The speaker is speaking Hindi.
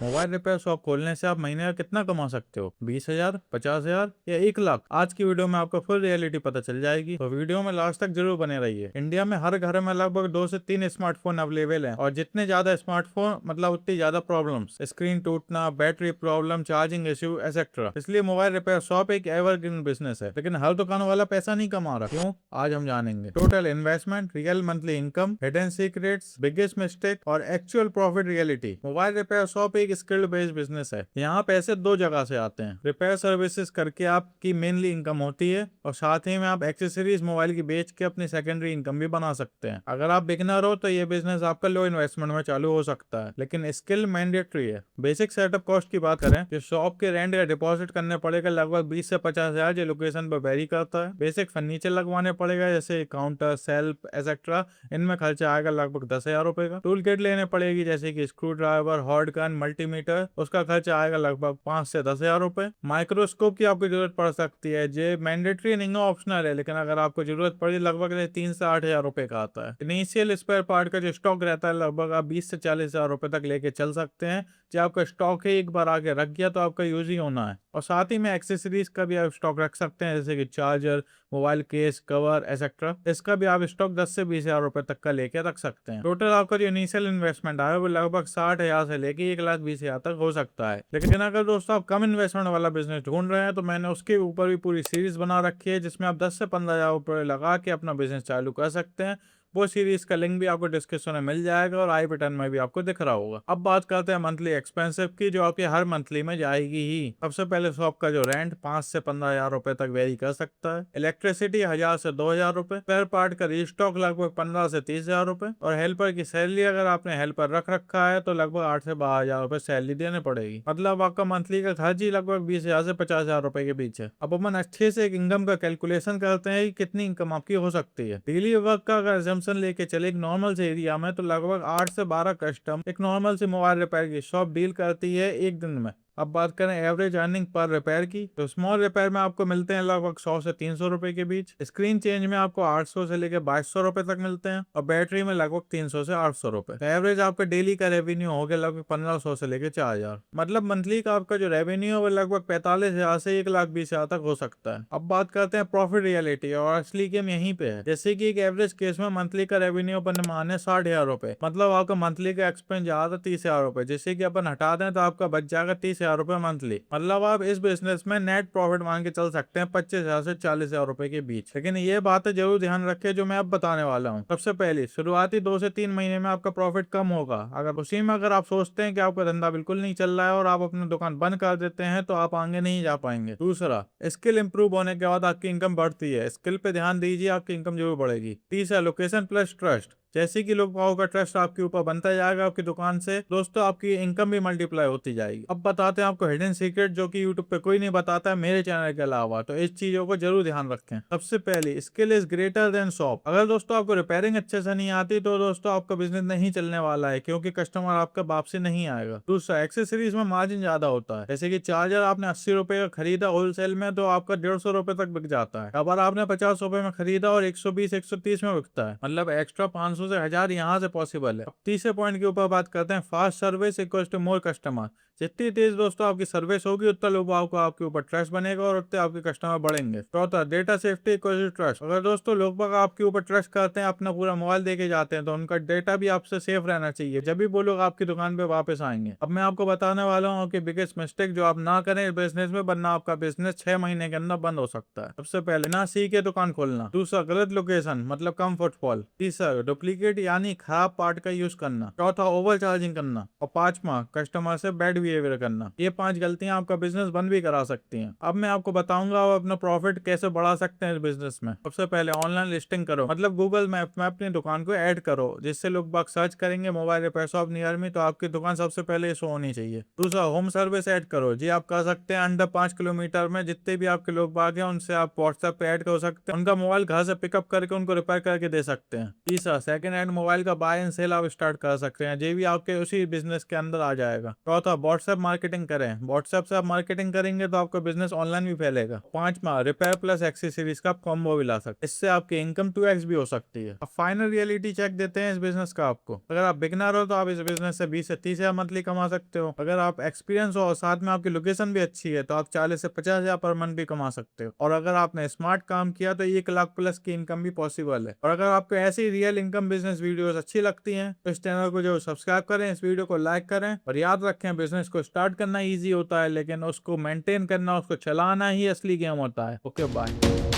मोबाइल रिपेयर शॉप खोलने से आप महीने का कितना कमा सकते हो? 20,000, 50,000 या 1 लाख? आज की वीडियो में आपको फुल रियलिटी पता चल जाएगी, तो वीडियो में लास्ट तक जरूर बने रहिए। इंडिया में हर घर में लगभग 2 से 3 स्मार्टफोन अवेलेबल हैं, और जितने ज्यादा स्मार्टफोन मतलब उतनी ज्यादा प्रॉब्लम्स, स्क्रीन टूटना, battery problem, charging issue etcetera. इसलिए मोबाइल रिपेयर शॉप एक एवरग्रीन बिजनेस है, लेकिन हर दुकान वाला पैसा नहीं कमा रहा। क्यों? आज हम जानेंगे। Total investment, real monthly income, hidden secrets, biggest mistake और actual profit reality. Mobile repair shop एक स्किल्ड बेस्ड बिजनेस है। यहाँ पैसे दो जगह से आते हैं। रिपेयर सर्विसेज करके आपकी मेनली इनकम होती है, और साथ ही में आप एक्सेसरीज मोबाइल की बेच के अपनी सेकेंडरी इनकम भी बना सकते हैं। अगर आप बिगिनर हो तो ये बिजनेस आपका लो इन्वेस्टमेंट में चालू हो सकता है, लेकिन स्किल मैंडेटरी है। बेसिक सेटअप कॉस्ट की बात करें तो शॉप के रेंट का डिपॉजिट करने पड़ेगा लगभग 20 से 50,000, जो लोकेशन पर वेरी करता है। बेसिक फर्नीचर लगवाने पड़ेगा जैसे काउंटर, सेल्फ एक्सेट्रा, इनमें खर्चा आएगा लगभग 10,000 रुपए का। टूल किट लेने पड़ेगी जैसे कि screw driver, hot gun, multimeter, उसका खर्चा आएगा लगभग 5 से 10,000 रुपए। माइक्रोस्कोप की आपको जरूरत पड़ सकती है, जो मैंडेटरी नहीं है, ऑप्शनल है, लेकिन अगर आपको जरूरत पड़ी लगभग 3 से 8,000 रुपए का आता है। इनिशियल स्पेयर पार्ट का जो स्टॉक रहता है लगभग आप 20 से 40,000 रुपए तक लेके चल सकते हैं। जब आपका स्टॉक है एक बार आगे रख गया तो आपका यूज ही होना है। और साथ ही में एक्सेसरीज का भी आप स्टॉक रख सकते हैं जैसे कि charger, mobile case, cover etcetera. इसका भी आप स्टॉक 10 से 20,000 रुपए तक का लेके रख सकते हैं। टोटल आपका जो इनिशियल इन्वेस्टमेंट आया वो लगभग 60,000 से लेके 1,20,000 तक हो सकता है। लेकिन अगर दोस्तों आप कम इन्वेस्टमेंट वाला बिजनेस ढूंढ रहे हैं तो मैंने उसके ऊपर भी पूरी सीरीज बना रखी है, जिसमें आप 10 से 15,000 रुपए लगा के अपना बिजनेस चालू कर सकते हैं। वो सीरीज का लिंक भी आपको डिस्क्रिप्शन में मिल जाएगा और आई बटन में भी आपको दिख रहा होगा। अब बात करते हैं मंथली एक्सपेंसिव की, जो आपके हर मंथली में जाएगी ही। सबसे पहले शॉप का जो रेंट 5 से 15,000 रुपए तक वेरी कर सकता है। इलेक्ट्रिसिटी 1,000 से 2,000 रुपए। स्पेयर पार्ट का रिस्टॉक लगभग 15 से 30,000 रुपए। और हेल्पर की सैलरी अगर आपने हेल्पर रख रखा है तो लगभग 8 से 12,000 रुपए सैलरी देने पड़ेगी। मतलब आपका मंथली का खर्च ही लगभग 20,000 से 50,000 रुपए के बीच है। अब अपन अच्छे से एक इनकम का कैलकुलेशन करते हैं कि कितनी इनकम आपकी हो सकती है। डेली वर्क का अगर एजम्पशन लेके चले एक नॉर्मल से एरिया में, तो लगभग 8 से 12 कस्टम एक नॉर्मल से मोबाइल रिपेयर की शॉप डील करती है एक दिन में। अब बात करें एवरेज अर्निंग पर रिपेयर की, तो स्मॉल रिपेयर में आपको मिलते हैं लगभग 100 से 300 रुपए के बीच। स्क्रीन चेंज में आपको 800 से लेकर 2,200 रुपए तक मिलते हैं, और बैटरी में लगभग 300 से 800 रुपए। तो एवरेज आपका डेली का रेवेन्यू हो गया लगभग 1,500 से लेकर 4,000। मतलब मंथली का आपका जो रेवेन्यू है वो लगभग 45,000 से 1,20,000 तक हो सकता है। अब बात करते हैं प्रॉफिट रियलिटी, और असली गेम यहीं पे है। जैसे कि एक एवरेज केस में मंथली का रेवेन्यू अपन मान है 60,000 रुपए, मतलब आपका मंथली का एक्सपेंस ज्यादा 30,000 रुपए, जैसे कि अपन हटा दें तो आपका बच जाएगा 30,000 रुपए मंथली। मतलब आप इस बिजनेस में नेट प्रॉफिट मान के चल सकते हैं 25,000 से 40,000 रुपए के बीच। लेकिन ये बातें जरूर ध्यान रखें जो मैं अब बताने वाला हूँ। सबसे पहले शुरुआती 2 से 3 महीने में आपका प्रॉफिट कम होगा। अगर उसी में अगर आप सोचते हैं कि आपका धंधा बिल्कुल नहीं चल रहा है और आप अपनी दुकान बंद कर देते हैं तो आप आगे नहीं जा पाएंगे। दूसरा, स्किल इंप्रूव होने के बाद आपकी इनकम बढ़ती है। स्किल पे ध्यान दीजिए, आपकी इनकम जरूर बढ़ेगी। तीसरा, लोकेशन प्लस ट्रस्ट। जैसे कि लोगों का ट्रस्ट आपके ऊपर बनता जाएगा आपकी दुकान से, दोस्तों आपकी इनकम भी मल्टीप्लाई होती जाएगी। अब बताते हैं आपको हिडन सीक्रेट, जो कि यूट्यूब पे कोई नहीं बताता है मेरे चैनल के अलावा, तो इस चीजों को जरूर ध्यान रखें। सबसे पहले, skill is greater than shop. अगर दोस्तों आपको रिपेयरिंग अच्छे से नहीं आती तो दोस्तों आपका बिजनेस नहीं चलने वाला है, क्योंकि कस्टमर आपका वापसी नहीं आएगा। दूसरा, एक्सेसरीज में मार्जिन ज्यादा होता है। जैसे कि चार्जर आपने 80 रुपए का खरीदा होलसेल में तो आपका 150 रुपए तक बिक जाता है। अगर आपने 50 रुपए में खरीदा और 120 130 में बिकता है, मतलब एक्स्ट्रा 500 से 1,000 यहाँ से पॉसिबल है। अब तीसरे पॉइंट के ऊपर बात करते हैं, fast service equals to more customer. जितनी तेज दोस्तों आपकी सर्विस होगी उतना लोगों को आपके ऊपर ट्रस्ट बनेगा और उतने आपके कस्टमर बढ़ेंगे। चौथा, data safety equals to trust. अगर दोस्तों लोग बाग आपके ऊपर ट्रस्ट करते हैं, अपना पूरा मोबाइल देके जाते हैं, तो उनका डेटा भी आपसे सेफ रहना चाहिए, जब भी वो लोग आपकी दुकान पे वापस आएंगे। अब मैं आपको बताने वाला हूँ कि बिगेस्ट मिस्टेक जो आप ना करें बिजनेस में, वरना आपका बिजनेस 6 महीने के अंदर बंद हो सकता है। सबसे पहले, ना सीखे दुकान खोलना। दूसरा, गलत लोकेशन मतलब कम फुटफॉल। तीसरा, डुप्लीकेट यानी खराब पार्ट का यूज करना। चौथा, ओवर चार्जिंग करना। और पांचवा, कस्टमर से बैड बिहेवियर करना। ये 5 गलतियां आपका बिजनेस बंद भी करा सकती हैं। अब मैं आपको बताऊंगा आप अपना प्रॉफिट कैसे बढ़ा सकते हैं इस बिजनेस में। सबसे पहले, ऑनलाइन लिस्टिंग करो, मतलब गूगल मैप में अपनी दुकान को ऐड करो, जिससे लोग बाग सर्च करेंगे mobile repair shop near me तो आपकी दुकान सबसे पहले शो होनी चाहिए। दूसरा, होम सर्विस ऐड करो। जी आप कर सकते हैं अंडर 5 किलोमीटर में जितने भी आपके लोग बाग हैं उनसे आप व्हाट्सएप पे ऐड कर सकते हैं। उनका मोबाइल घर से पिकअप करके उनको रिपेयर करके दे सकते हैं। तीसरा, सेकंड हैंड मोबाइल का बाय एंड सेल आप स्टार्ट कर सकते हैं, ये भी आपके उसी बिजनेस के अंदर आ जाएगा। चौथा, व्हाट्सएप मार्केटिंग करें। व्हाट्सएप से आप मार्केटिंग करेंगे तो आपका बिजनेस ऑनलाइन भी फैलेगा। पांचवा, रिपेयर प्लस एक्सेसरीज का कॉम्बो भी ला सकते, इससे आपकी इनकम 2x भी हो सकती है। अब फाइनल रियलिटी चेक देते हैं इस बिजनेस का आपको। अगर आप बिगनर हो तो आप इस बिजनेस से 20 से 30 हजार मंथली कमा सकते हो। अगर आप एक्सपीरियंस हो और साथ में आपकी लोकेशन भी अच्छी है तो आप 40 से 50 हजार पर मंथ भी कमा सकते हो। और अगर आपने स्मार्ट काम किया तो 1 लाख प्लस की इनकम भी पॉसिबल है। और अगर आपको ऐसी रियल इनकम बिजनेस वीडियोस अच्छी लगती हैं तो इस चैनल को जो सब्सक्राइब करें, इस वीडियो को लाइक करें, और याद रखें बिजनेस को स्टार्ट करना ईजी होता है लेकिन उसको मेंटेन करना, उसको चलाना ही असली गेम होता है। Okay bye.